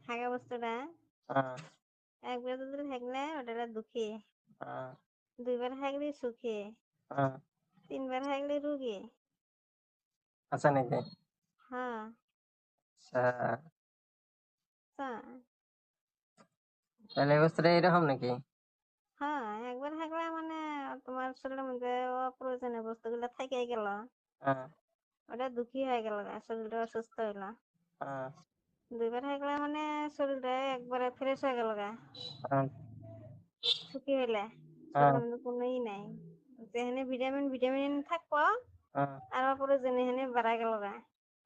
হাগা বস্তুটা হ্যাঁ, একবার যদি হাগলে ওটা দুঃখী, হ্যাঁ, দুইবার হাগলে সুখী, হ্যাঁ। তিনবার হাগলে রুগী। আচ্ছা নাকি? হ্যাঁ, আচ্ছা, তা তাহলে এই বস্তুটা এরকম নাকি? হ্যাঁ, একবার হাগলে মানে তোমার শরীরের মধ্যে অপ্রয়োজনীয় বস্তুগুলো থেকে গেল, হ্যাঁ, ওটা দুঃখী হয়ে গেল, শরীরটা অসুস্থ হইলো। হ্যাঁ, দুইবার হাগলে মানে শরীরটা একবারে ফ্রেশ হয়ে গেল, হ্যাঁ, সুখী হইলে হ্যাঁ, শরীরের মধ্যে কোনোই নাই, যেখানে ভিটামিন ভিটামিন থাকবো হ্যাঁ, আর অপ্রয়োজনীয় এখানে বাড়া গেল।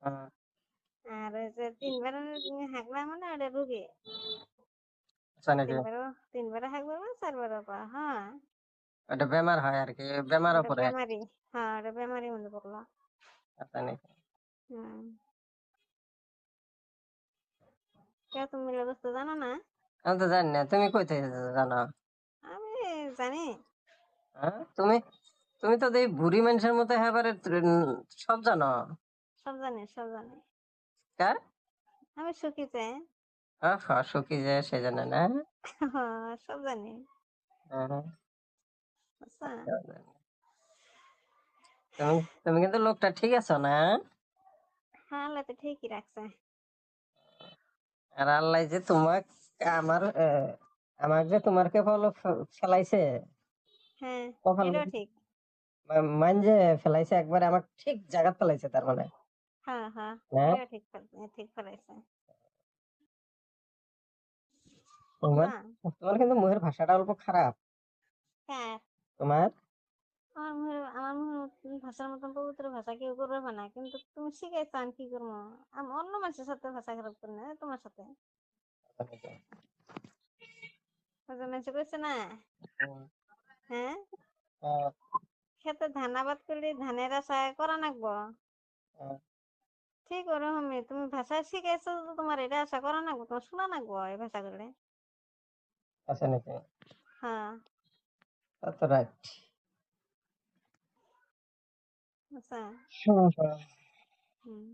হ্যাঁ। আর ওই যে তিনবার হাগলা মানে ওটা রুগী, আচ্ছা নাকি? তিনবারও হাগবে না, চারবারও পা। হ্যাঁ, ওটা বেমার হয় আর কি, বেমারও ওটা পড়ে। বেমারি। হ্যাঁ, ওটা বেমারির মধ্যে পড়লো। আচ্ছা নাকি? হুম, কে তুমি অবস্থা জানো না? আমি তো জানি না, তুমি কই থেকে জানো? আমি জানি, হ্যাঁ, তুমি তুমি তো এই বুড়ি মানুষের মতো একেবারে সব জানো। সব জানি, সব জানি। কার? আমি সুখীতে। সুখী যে সে জানে না। সব জানি। হ্যাঁ, আচ্ছা, তুমি তুমি কিন্তু লোকটা ঠিক আছো না? হ্যাঁ, আল্লাহ তো ঠিকই রাখছে। আর আল্লাহ যে তোমাক আমার আমার যে তোমারকে ফলো ফেলাইছে, হ্যাঁ, কপাল এটাও ঠিক। মান যে ফেলাইছে একবারে আমার ঠিক জায়গা ফেলাইছে তার মানে। হ্যাঁ, হ্যাঁ, হ্যাঁ, এটাও ঠিক, ঠিক ফেলাইছে। তোমার না, তোমার কিন্তু মুখের ভাষাটা অল্প খারাপ। হ্যাঁ, তোমার আমার ভাষার মতন পবিত্র ভাষা কেউ করবে না, কিন্তু তুমি শিখাইছো, আমি কি করবো? আমি অন্য মানুষের সাথে ভাষা খারাপ করি না, তোমার সাথে। মানুষ কইছে না? হ্যাঁ, আহ, খেতে ধান আবাদ করলে ধানের আশা করা নাগবো। আহ, ঠিক ওরকমই তুমি ভাষা শিখাইছো, তো তোমার এটা আশা করা নাগবো, তোমার শোনা নাগবো এই ভাষা করলে। আছে নাকি? হ্যাঁ, তা তো রাইট। আচ্ছা। হুম, হুম। হুম।